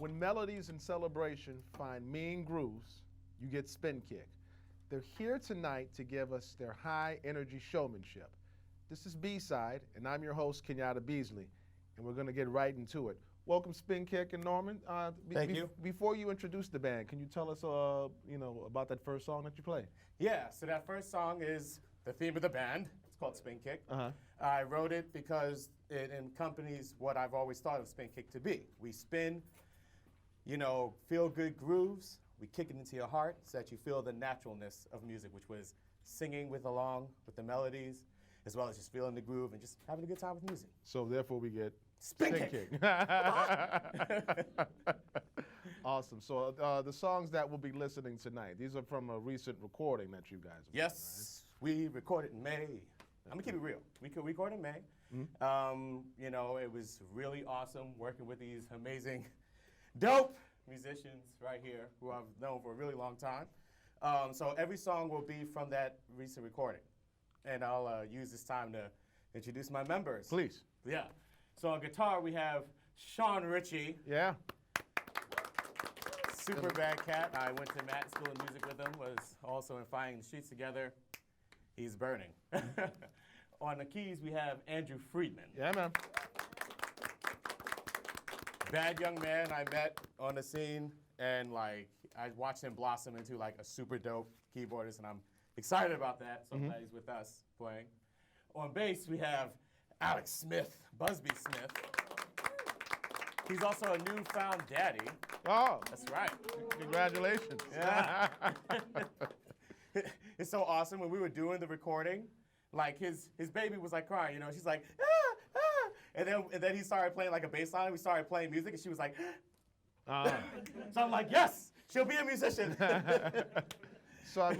When melodies and celebration find mean grooves, you get SpinKicK. They're here tonight to give us their high energy showmanship. This is B-Side, and I'm your host, Kenyatta Beasley, and we're gonna get right into it. Welcome, SpinKicK and Norman. Thank you. Before you introduce the band, can you tell us, about that first song that you played? Yeah, so that first song is the theme of the band. It's called SpinKicK. I wrote it because it accompanies what I've always thought of SpinKicK to be. We spin, feel good grooves. We kick it into your heart so that you feel the naturalness of music, which was singing along with the melodies, as well as just feeling the groove and just having a good time with music. So therefore we get SpinKicK. Awesome. So the songs that we'll be listening tonight, these are from a recent recording that you guys have Yes, done, we recorded in May. I'm gonna keep it real. We could record in May. It was really awesome working with these amazing, dope musicians right here who I've known for a really long time. So every song will be from that recent recording. And I'll use this time to introduce my members. Please. Yeah. So on guitar, we have Sean Ritchie. Yeah. Super bad cat. I went to Manhattan School of Music with him, was also in Finding the Streets together. He's burning. On the keys, we have Andrew Friedman. Yeah, man. Bad young man I met on the scene, and I watched him blossom into a super dope keyboardist, and I'm excited about that. So I'm glad he's with us playing. On bass, we have Alex Smith, Busby Smith. He's also a newfound daddy. Oh, That's right. congratulations. Yeah. It's so awesome. When we were doing the recording, his baby was crying, she's like, ah, ah. And then he started playing a bass line. We started playing music, and she was like, So I'm like, yes, she'll be a musician. So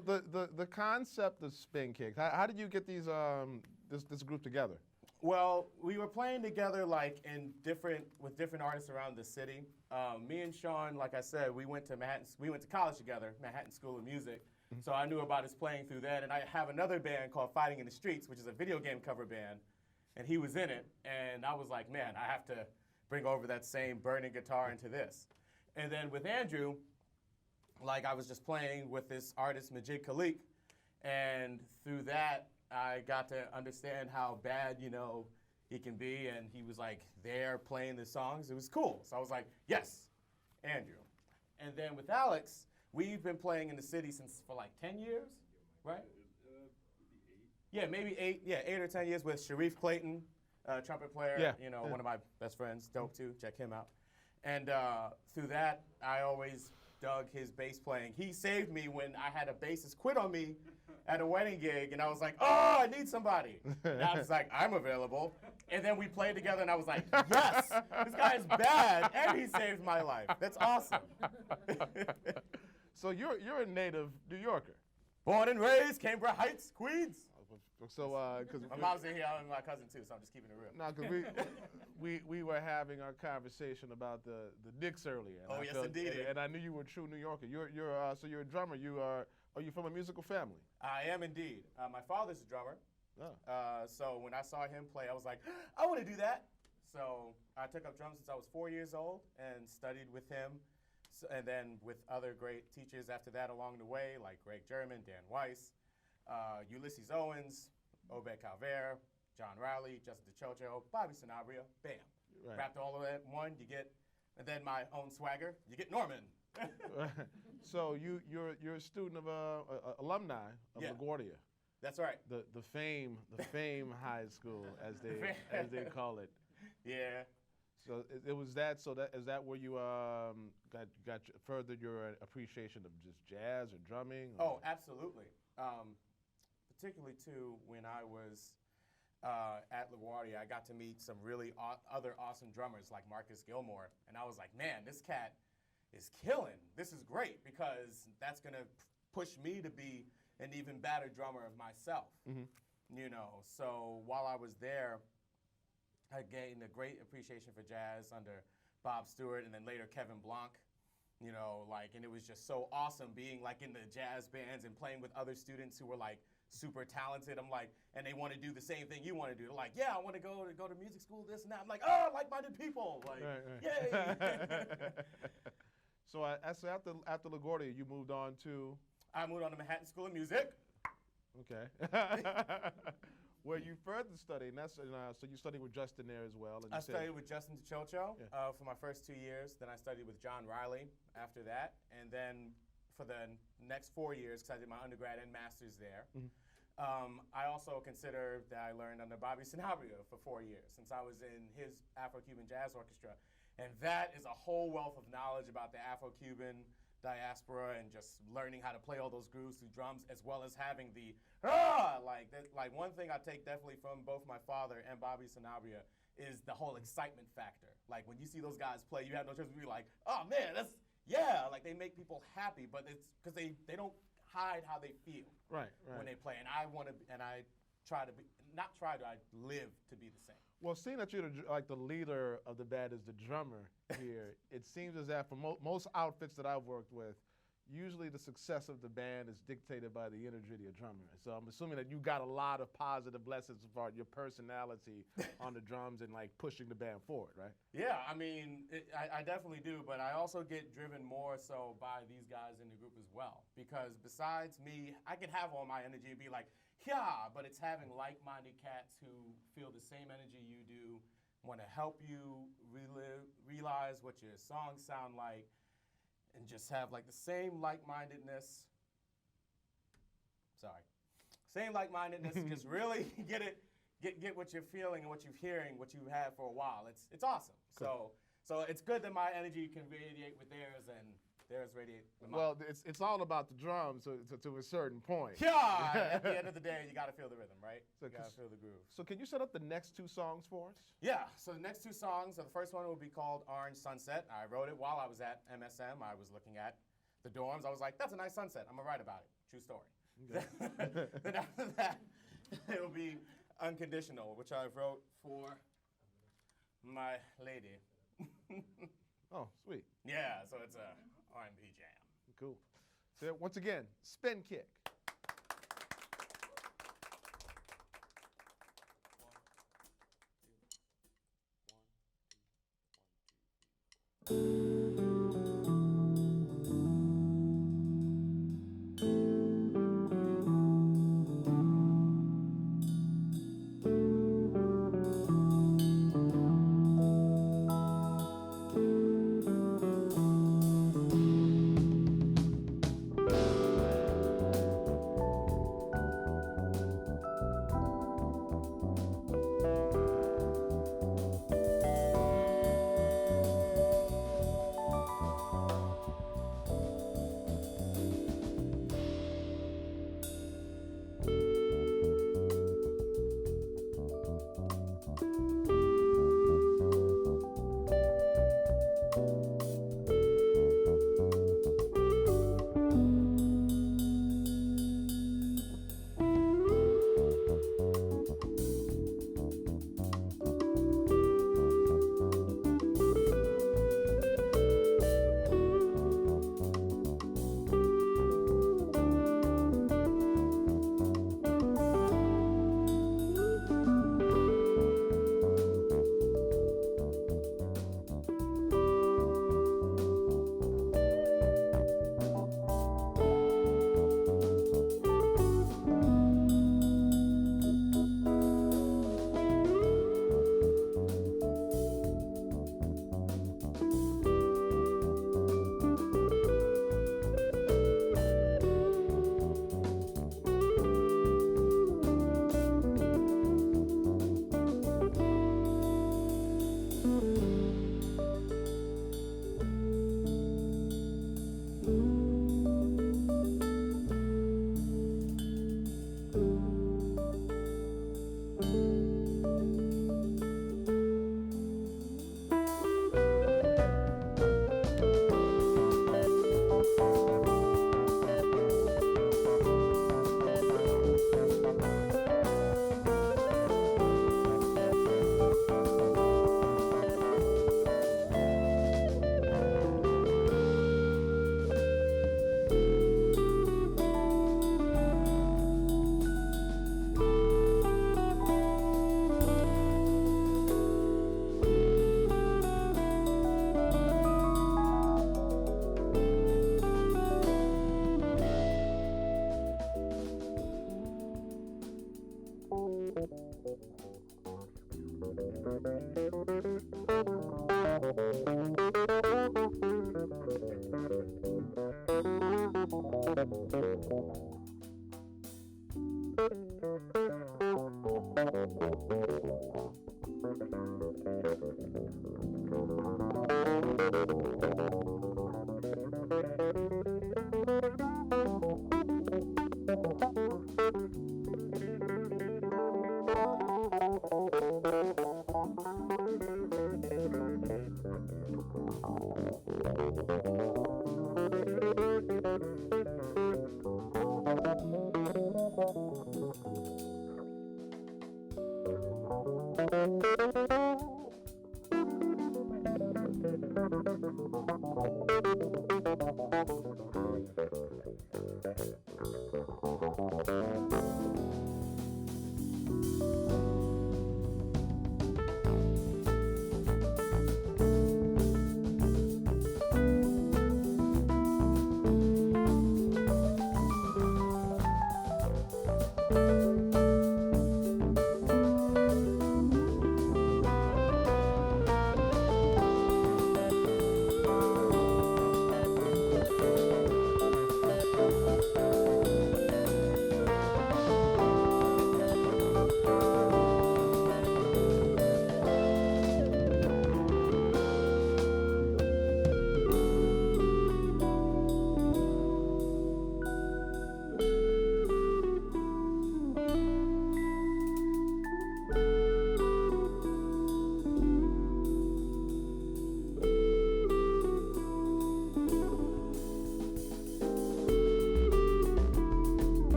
the concept of SpinKicK, how did you get these this group together? Well, we were playing together with different artists around the city. Me and Sean, like I said, we went to college together, Manhattan School of Music. So I knew about his playing through that. And I have another band called Fighting in the Streets, which is a video game cover band. And he was in it. And I was like, man, I have to bring over that same burning guitar into this. And then with Andrew, I was just playing with this artist, Majid Khalik. And through that, I got to understand how bad, he can be. And he was there playing the songs. It was cool. So I was like, yes, Andrew. And then with Alex, we've been playing in the city for 10 years, right? Maybe 8 or 10 years with Sharif Clayton, trumpet player, one of my best friends, dope too, check him out. And through that, I always dug his bass playing. He saved me when I had a bassist quit on me at a wedding gig, and I was like, oh, I need somebody. And I was like, I'm available. And then we played together, and I was like, yes, this guy is bad, and he saved my life. That's awesome. So you're a native New Yorker. Born and raised, Cambridge Heights, Queens. So, because my mom's in here, I'm my cousin too, so I'm just keeping it real. No, because we were having our conversation about the Knicks earlier. And yes, indeed. And I knew you were a true New Yorker. So you're a drummer. Are you from a musical family? I am indeed. My father's a drummer. Oh. So when I saw him play, I was like, I want to do that. So I took up drums since I was 4 years old and studied with him. And then with other great teachers after that along the way, like Greg German, Dan Weiss, Ulysses Owens, Obed Calvert, John Riley, Justin DiCiocio, Bobby Sanabria, bam. Right. Wrapped all of that in one, and then my own swagger, you get Norman. So you're a student of alumni of LaGuardia. That's right. The fame high school as they call it. Yeah. So it was that. So is that where you got furthered your appreciation of just jazz or drumming? Or? Oh, absolutely. Particularly too when I was at LaGuardia, I got to meet some really other awesome drummers like Marcus Gilmore, and I was like, man, this cat is killing. This is great because that's gonna push me to be an even better drummer of myself. So while I was there, I gained a great appreciation for jazz under Bob Stewart and then later Kevin Blanc. you know, like, and it was just so awesome being like in the jazz bands and playing with other students who were like super talented. I'm like, and they want to do the same thing you want to do. They're like, yeah, I want to go to music school, this and that. I'm like, oh, like-minded people, like, yay. So after LaGuardia, you moved on to? I moved on to Manhattan School of Music. Okay. Where you further studied, and that's so you studied with Justin there as well. And I studied with Justin DiCioccio Yeah. For my first 2 years. Then I studied with John Riley after that. And then for the next 4 years, because I did my undergrad and master's there, I also consider that I learned under Bobby Sanabria for 4 years, since I was in his Afro-Cuban Jazz Orchestra. And that is a whole wealth of knowledge about the Afro-Cuban diaspora and just learning how to play all those grooves through drums, as well as having the like one thing I take definitely from both my father and Bobby Sanabria is the whole excitement factor. Like when you see those guys play, you have no choice but to be like, oh man, like they make people happy, but it's because they don't hide how they feel right. when they play. And I try to be, not try to, I live to be the same. Well, seeing that you're the leader of the band is the drummer here, it seems as that for most outfits that I've worked with, usually the success of the band is dictated by the energy of the drummer. So I'm assuming that you got a lot of positive lessons about your personality on the drums and like pushing the band forward, right? Yeah, I mean, I definitely do, but I also get driven more so by these guys in the group as well. Because besides me, I can have all my energy and be like, yeah, but it's having like-minded cats who feel the same energy you do, want to help you realize what your songs sound like, and just have like the same like-mindedness. Same like-mindedness, and just really get what you're feeling and what you're hearing, what you've had for a while. It's awesome. Cool. So it's good that my energy can radiate with theirs and theirs radiate with mine. Well, it's all about the drums to a certain point. Yeah, at the end of the day, you got to feel the rhythm, right? So You got to feel the groove. So can you set up the next two songs for us? Yeah, so the next two songs, so the first one will be called Orange Sunset. I wrote it while I was at MSM. I was looking at the dorms. I was like, that's a nice sunset. I'm going to write about it. True story. Okay. Then after that, it will be Unconditional, which I wrote for my lady. Oh, sweet. Yeah, so it's a R&B jam. Cool. So once again, SpinKicK.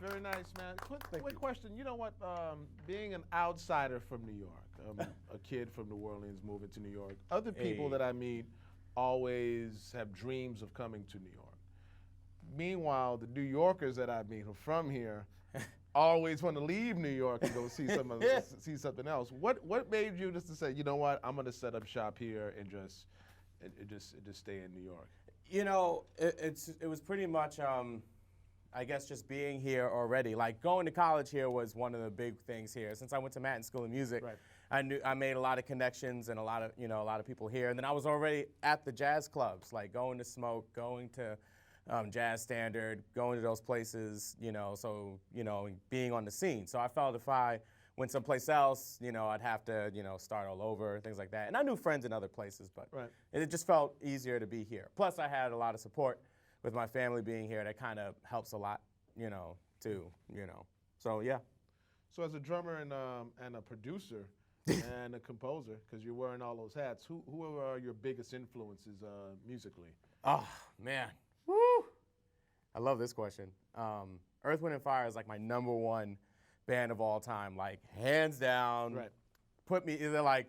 Very nice, man. Quick question. You know what? Being an outsider from New York, a kid from New Orleans moving to New York, other people that I meet always have dreams of coming to New York. Meanwhile, the New Yorkers that I meet who are from here always want to leave New York and go see see something else. What made you just to say, you know what, I'm going to set up shop here and just stay in New York? You know, it was pretty much, I guess, just being here already. Like going to college here was one of the big things here. Since I went to Manhattan School of Music, right. I made a lot of connections and a lot of people here. And then I was already at the jazz clubs, like going to Smoke, going to Jazz Standard, going to those places, being on the scene. So I felt if I went someplace else, I'd have to, start all over, things like that. And I knew friends in other places, but it just felt easier to be here. Plus, I had a lot of support with my family being here. That kind of helps a lot, too, So, yeah. So as a drummer and a producer and a composer, because you're wearing all those hats, who are your biggest influences musically? Oh, man. Woo! I love this question. Earth, Wind & Fire is like my #1 band of all time, like hands down. Right. Put me, they're like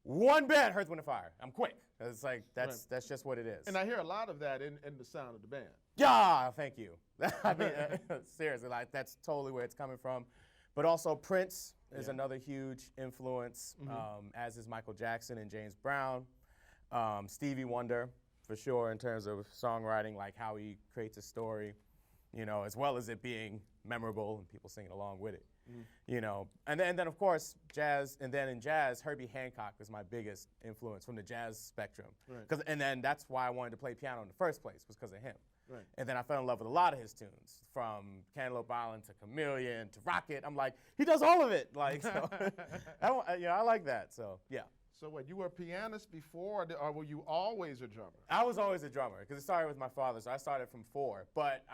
one band, Earth, Wind & Fire. I'm quick. It's like that's just what it is. And I hear a lot of that in the sound of the band. Yeah, thank you. I mean, seriously, like that's totally where it's coming from. But also Prince is another huge influence, as is Michael Jackson and James Brown, Stevie Wonder. For sure, in terms of songwriting, like how he creates a story, as well as it being memorable and people singing along with it, And then of course, jazz, and then in jazz, Herbie Hancock is my biggest influence from the jazz spectrum. Right. And then that's why I wanted to play piano in the first place, was because of him. Right. And And then I fell in love with a lot of his tunes, from Cantaloupe Island to Chameleon to Rocket. I'm like, he does all of it. Like, so, I like that. So, yeah. So what, you were a pianist before, or were you always a drummer? I was always a drummer, because it started with my father, so I started from 4. But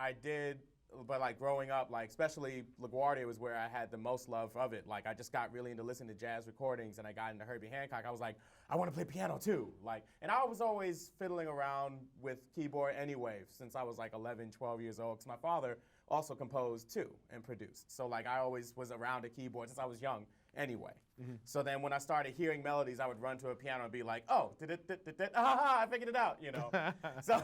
like growing up, like especially LaGuardia was where I had the most love of it. Like I just got really into listening to jazz recordings, and I got into Herbie Hancock. I was like, I want to play piano too. Like, and I was always fiddling around with keyboard anyway, since I was like 11, 12 years old, because my father also composed too and produced. So like I always was around a keyboard since I was young anyway. So then when I started hearing melodies, I would run to a piano and be like, oh, I figured it out, So,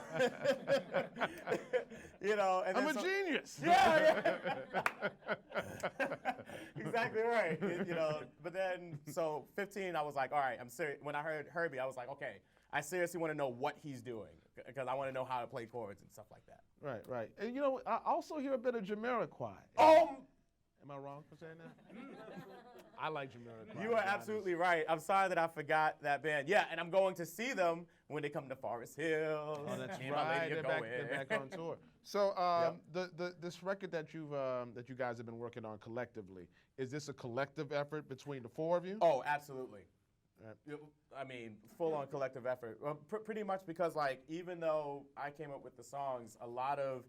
and I'm a genius. Yeah. Exactly right. But then, so 15, I was like, all right, I'm serious. When I heard Herbie, I was like, okay, I seriously want to know what he's doing, because I want to know how to play chords and stuff like that. Right. And I also hear a bit of Jamiroquai. Oh! Am I wrong for saying that? I like Jamiroquai. You are absolutely right. I'm sorry that I forgot that band. Yeah, and I'm going to see them when they come to Forest Hills. Oh, that's right. They're back on tour. So this record that you guys have been working on collectively, is this a collective effort between the 4 of you? Oh, absolutely. Right. I mean, full-on collective effort. Well, pretty much because, like, even though I came up with the songs, a lot of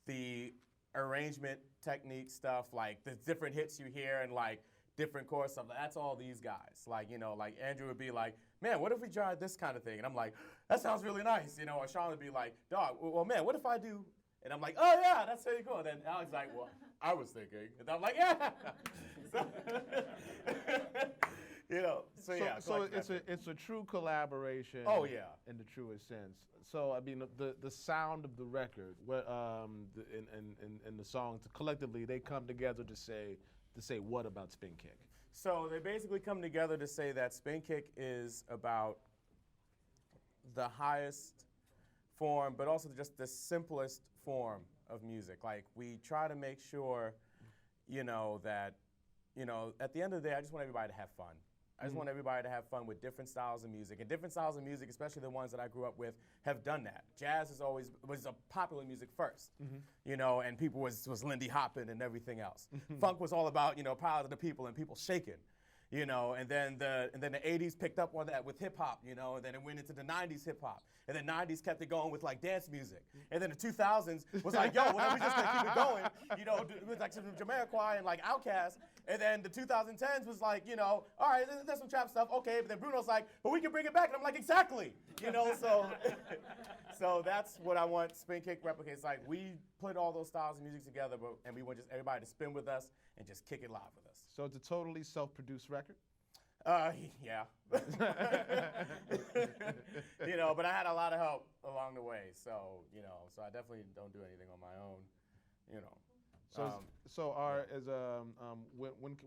the arrangement technique stuff, like the different hits you hear and like different chord stuff, that's all these guys. Like, like Andrew would be like, man, what if we tried this kind of thing? And I'm like, that sounds really nice, Or Sean would be like, dog, well, man, what if I do? And I'm like, oh yeah, that's really cool. And then Alex is like, well, I was thinking. And I'm like, yeah. So it's a true collaboration. Oh yeah. In the truest sense. So I mean, the sound of the record, and the songs collectively, they come together to say what about SpinKicK? So they basically come together to say that SpinKicK is about the highest form, but also just the simplest form of music. Like we try to make sure, that, at the end of the day, I just want everybody to have fun. I just want everybody to have fun with different styles of music. And different styles of music, especially the ones that I grew up with, have done that. Jazz was a popular music first, and people was Lindy Hoppin' and everything else. Funk was all about, power of the people and people shaking. And then the 80s picked up on that with hip hop, and then it went into the 90s hip hop. And then 90s kept it going with like dance music. And then the 2000s was like, yo, well, we just gonna keep it going, with like some Jamiroquai and like Outkast. And then the 2010s was like, all right, there's some trap stuff, okay. But then Bruno's like, but we can bring it back. And I'm like, exactly, so So that's what I want SpinKicK replicates. Like we put all those styles of music together, and we want just everybody to spin with us and just kick it live with us. So it's a totally self-produced record? Yeah. You know, but I had a lot of help along the way. So, you know, so I definitely don't do anything on my own, you know.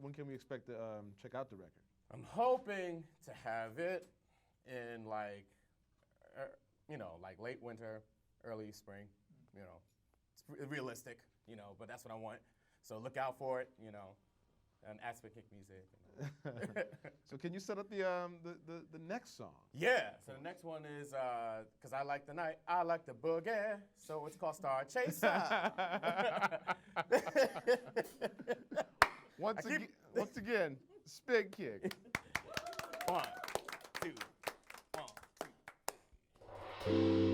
When can we expect to check out the record? I'm hoping to have it in like, you know, like late winter, early spring, you know. It's realistic, you know, but that's what I want. So look out for it, you know, and SpinKicK music. So can you set up the next song? Yeah, so the next one is, because I like the night, I like the boogie, so it's called Star Chaser. Once again, SpinKicK. 1, 2, 1, 2.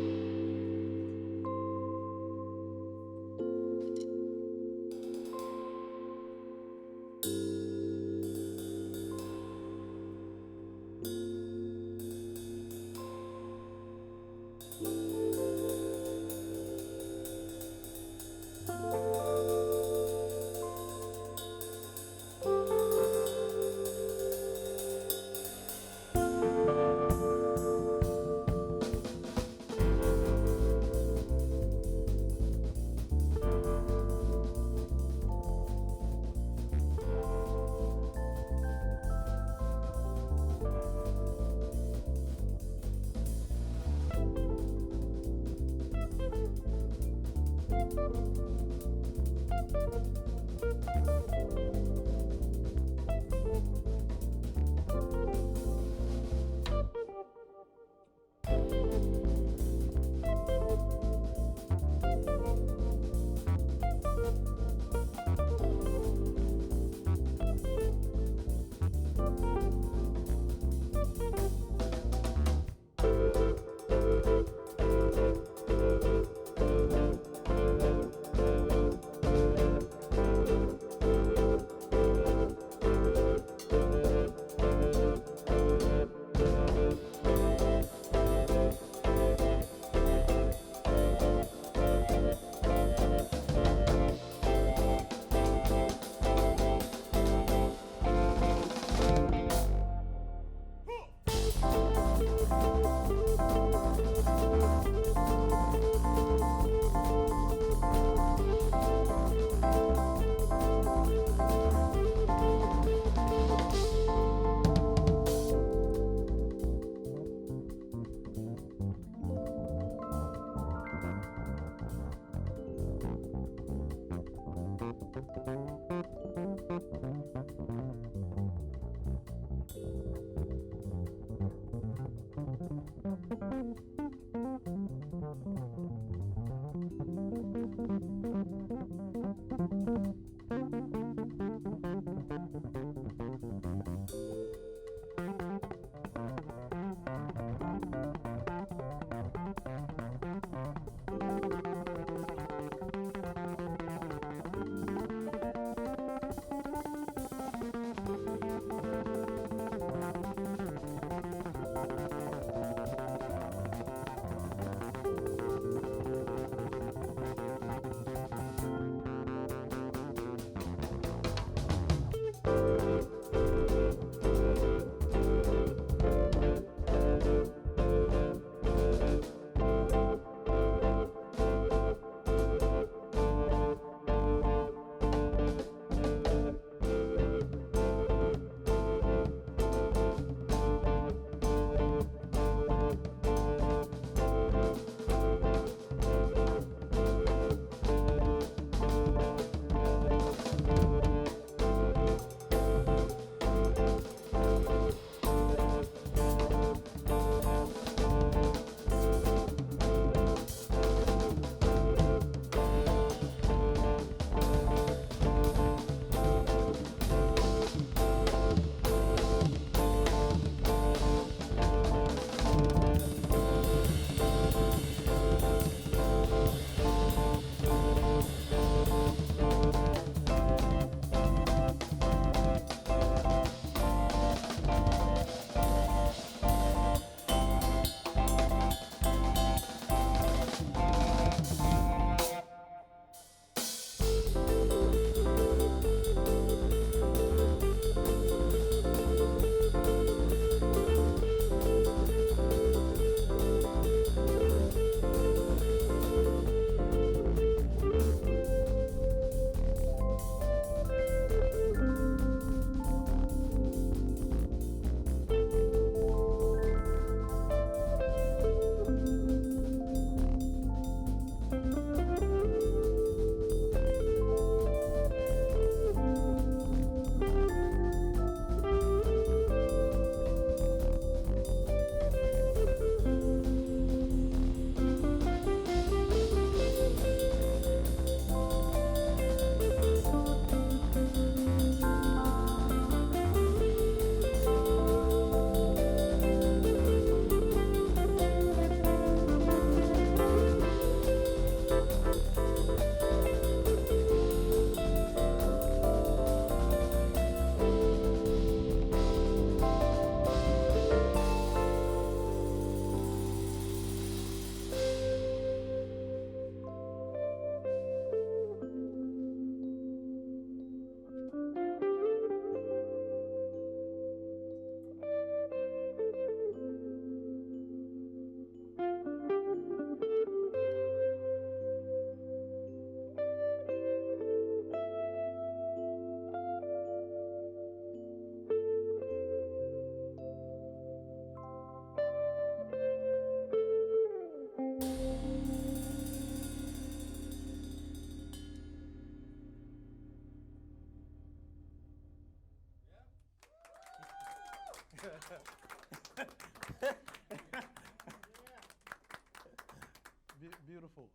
beautiful.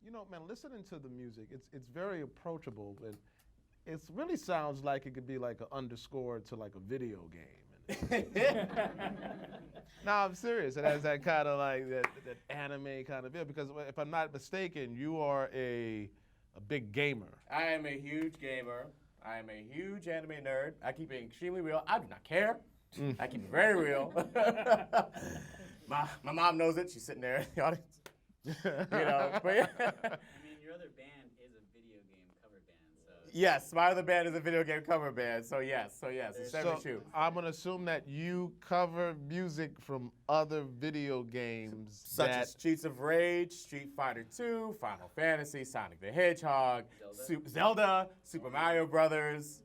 You know, man, listening to the music, it's very approachable, and it really sounds like it could be like an underscore to like a video game. No, I'm serious. It has that kind of like that anime kind of feel, because if I'm not mistaken, you are a big gamer. I am a huge gamer. I am a huge anime nerd. I keep it extremely real. I do not care. I keep it very real. My mom knows it. She's sitting there in the audience. You know, but yeah. I mean, your other band is a video game cover band, so. Yes, my other band is a video game cover band. So yes, it's So true. I'm gonna assume that you cover music from other video games, Such as Streets of Rage, Street Fighter 2, Final Fantasy, Sonic the Hedgehog, Zelda, Super Mario Brothers,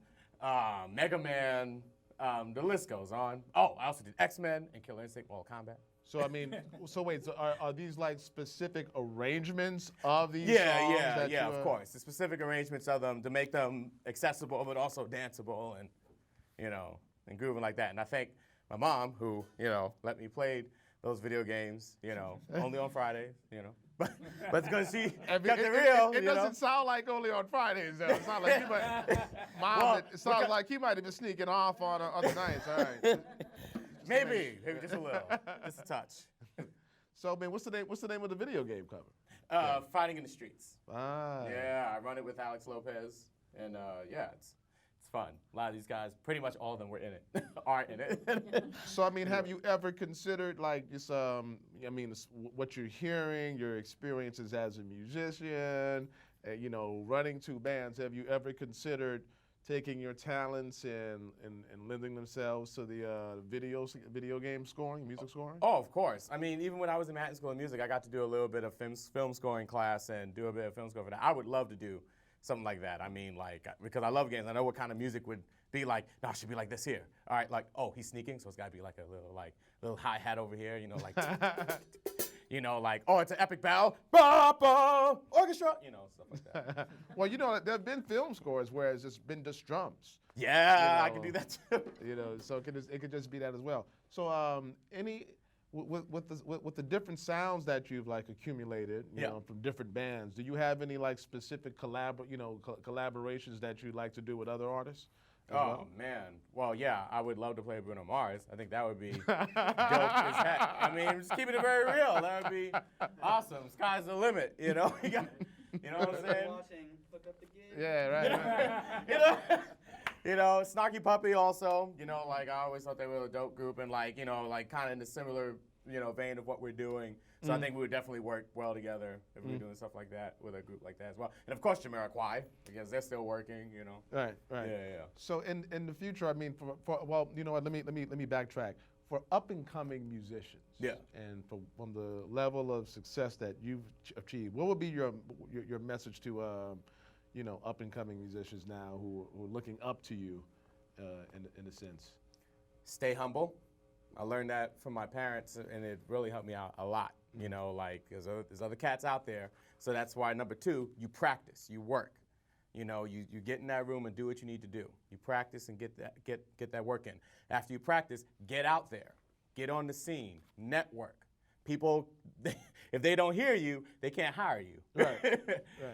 Mega Man. The list goes on. Oh, I also did X-Men and Killer Instinct Mortal Kombat. So I mean, so wait, so are these like specific arrangements of these songs? Yeah, of course. The specific arrangements of them to make them accessible, but also danceable and, you know, and grooving like that. And I thank my mom who, you know, let me play those video games, you know, only on Fridays, you know. But because she got the real, it doesn't sound like only on Fridays, though. It sounds like you might, Mom, Well, it sounds like he might have been sneaking off on other nights. All right. maybe just a little, just a touch. So, man, what's the name of the video game cover? Fighting in the Streets. Ah. Yeah, I run it with Alex Lopez, and yeah, it's fun. A lot of these guys, pretty much all of them were in it, are in it. So, I mean, have you ever considered like this? What you're hearing, your experiences as a musician, you know, running two bands. Have you ever considered taking your talents and lending themselves to the video game scoring, music scoring? Oh, of course. I mean, even when I was in Manhattan School of Music, I got to do a little bit of film scoring class and do a bit of film score for that. I would love to do something like that. I mean, like, because I love games. I know what kind of music would be like. No, it should be like this here. All right, like, oh, he's sneaking, so it's got to be like a little hi-hat over here, you know, like, you know, like, oh, it's an epic battle, orchestra, you know, stuff like that. Well, you know, there have been film scores where it's just been just drums. Yeah, You know, I can do that too. You know, so it could just be that as well. So, with the different sounds that you've like accumulated, you Yeah. know, from different bands, do you have any like specific collaborations that you'd like to do with other artists? as Oh well? man, well yeah, I would love to play Bruno Mars. I think that would be dope as heck. I mean, just keeping it very real. That would be awesome. Sky's the limit, you know. You know what I'm saying? Watching, look up the gig. Yeah, right. You know, Snarky Puppy also. You know, like I always thought they were a dope group, and like you know, like kind of in the similar vein of what we're doing. So I think we would definitely work well together if we were doing stuff like that with a group like that as well. And of course, Jamiroquai, because they're still working. You know. Right. Yeah. So in the future, I mean, well, you know what? Let me backtrack. For up and coming musicians, Yeah. and from the level of success that you've achieved, what would be your message to up and coming musicians now who are looking up to you, in a sense? Stay humble. I learned that from my parents, and it really helped me out a lot. You know, like there's other cats out there, so that's why number 2, you practice, you work. You know, you get in that room and do what you need to do. You practice and get that work in. After you practice, get out there, get on the scene, network. People, if they don't hear you, they can't hire you. Right.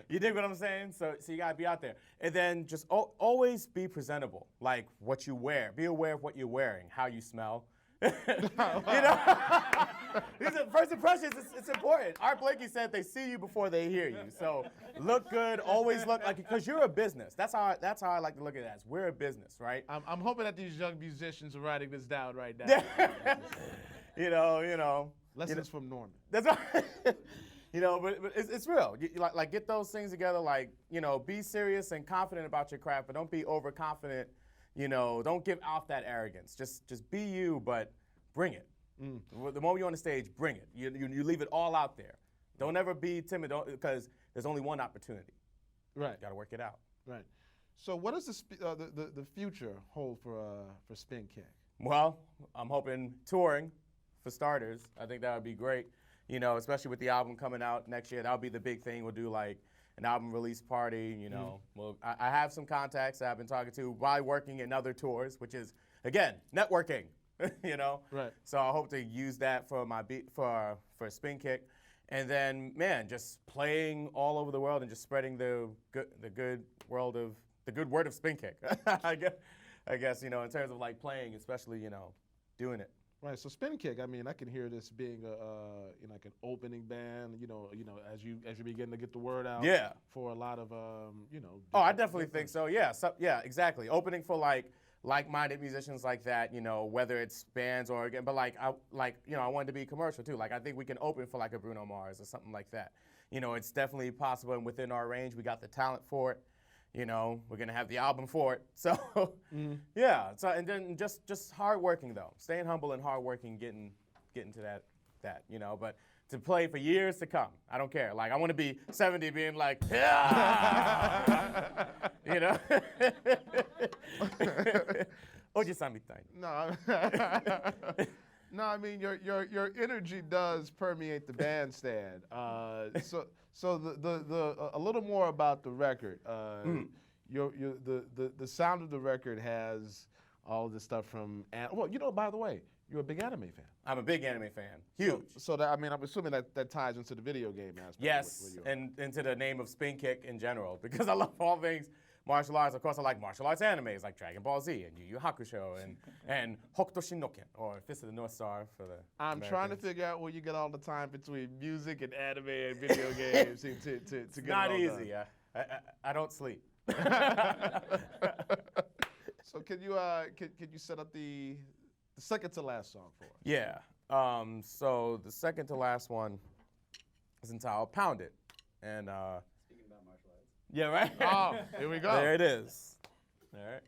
You dig what I'm saying? So you gotta be out there, and then just always be presentable. Like what you wear, be aware of what you're wearing, how you smell. You know, first impressions. It's important. Art Blakey said they see you before they hear you. So look good. Always look like, because you're a business. That's how I like to look at it as. We're a business, right? I'm hoping that these young musicians are writing this down right now. you know. Lessons from Norman. That's right. You know, but it's real. You like get those things together. Like, you know, be serious and confident about your craft, but don't be overconfident. You know, don't give off that arrogance. Just be you, but bring it. The moment you're on the stage, bring it. You leave it all out there. Don't ever be timid, because there's only one opportunity. Right. Got to work it out. Right. So what does the future hold for SpinKicK? Well, I'm hoping touring, for starters. I think that would be great. You know, especially with the album coming out next year. That'll be the big thing. We'll do like an album release party, you know. Well, I have some contacts that I've been talking to while working in other tours, which is, again, networking, you know. Right. So I hope to use that for for SpinKicK. And then, man, just playing all over the world and just spreading the good word of SpinKicK. I guess, you know, in terms of like playing, especially, you know, doing it. Right. So SpinKicK, I mean, I can hear this being you know, like an opening band. You know, as you begin to get the word out. Yeah. For a lot of you know. Oh, I definitely think so. Yeah. Yeah. Exactly. Opening for like-minded musicians like that. You know, whether it's bands or again, but you know, I wanted to be commercial too. Like I think we can open for like a Bruno Mars or something like that. You know, it's definitely possible and within our range. We got the talent for it. You know, we're gonna have the album for it. So, yeah. So and then just hardworking though, staying humble and hardworking, getting to that. You know, but to play for years to come, I don't care. Like I want to be 70, being like, yeah! You know. Oji-san-mitai. No, I mean your energy does permeate the bandstand. So the a little more about the record. The sound of the record has all this stuff from well, you know, by the way, you're a big anime fan. I'm a big anime fan. Huge. So that, I mean, I'm assuming that ties into the video game aspect. Yes, and into the name of SpinKicK in general, because I love all things martial arts. Of course, I like martial arts animes like Dragon Ball Z and Yu Yu Hakusho and Hokuto Shinnoken, or Fist of the North Star for the I'm Americans. trying to figure out where you get all the time between music and anime and video games to get Not it all easy. done. I don't sleep. So can you set up the second to last song for us? Yeah. So the second to last one is entitled "Pound It," and Speaking about martial arts. yeah, right. Oh, here we go. There it is. All right.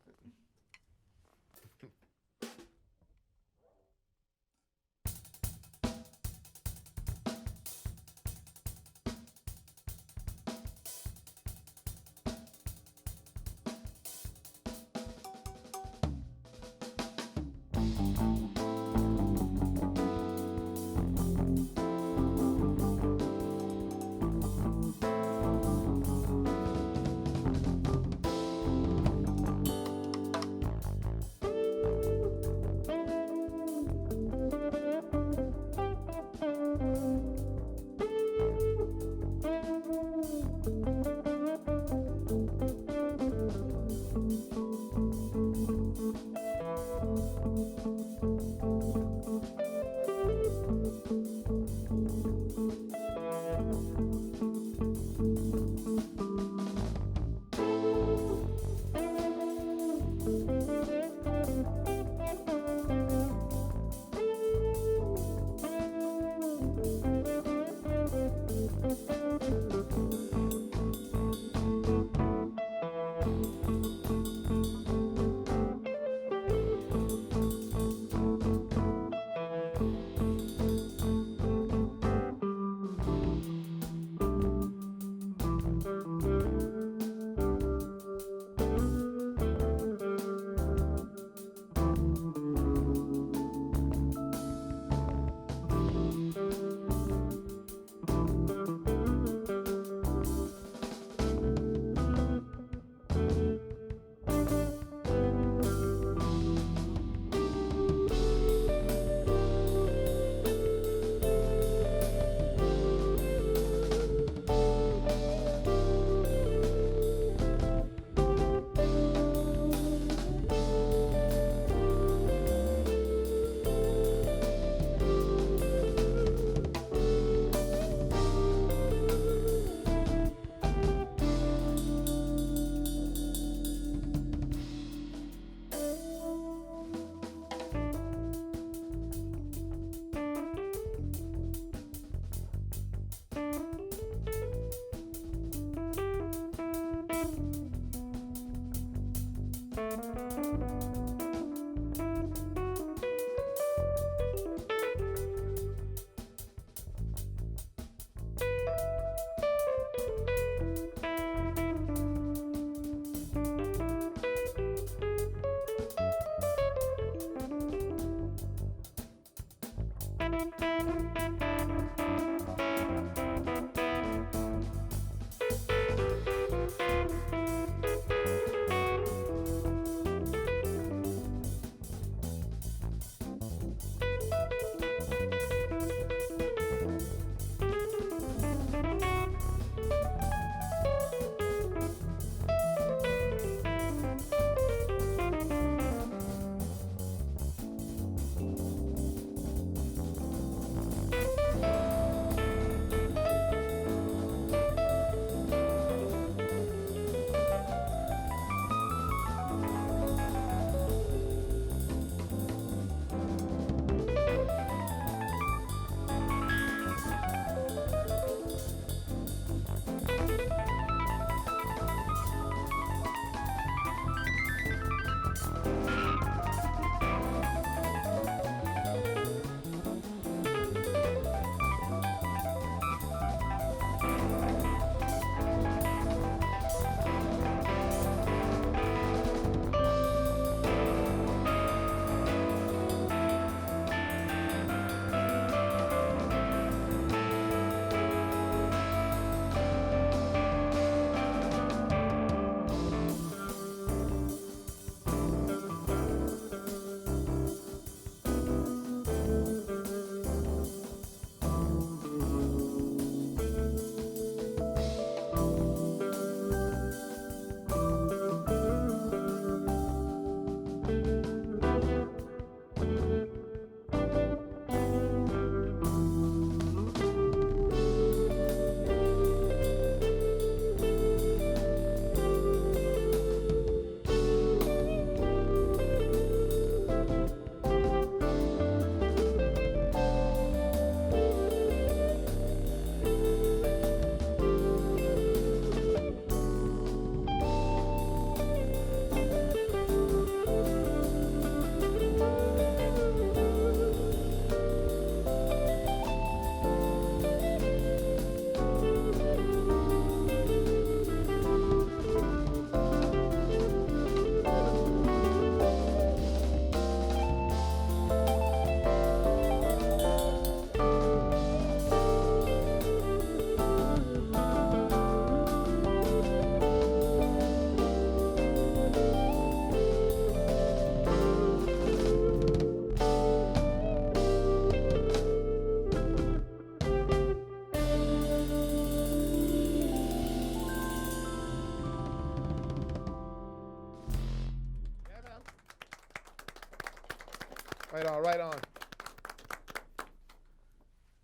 Right on, right on.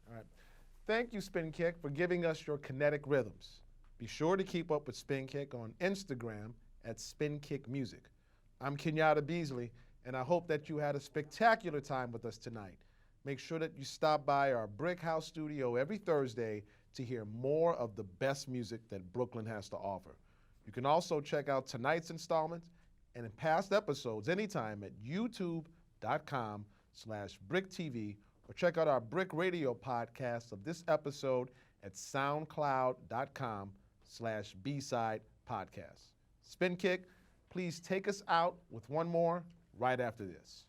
All right. Thank you, SpinKicK, for giving us your kinetic rhythms. Be sure to keep up with SpinKicK on Instagram at SpinKicK Music. I'm Kenyatta Beasley, and I hope that you had a spectacular time with us tonight. Make sure that you stop by our BRIC House studio every Thursday to hear more of the best music that Brooklyn has to offer. You can also check out tonight's installment and in past episodes anytime at youtube.com/BRIC TV, or check out our BRIC Radio podcast of this episode at soundcloud.com/B-side podcast. SpinKicK, please take us out with one more right after this.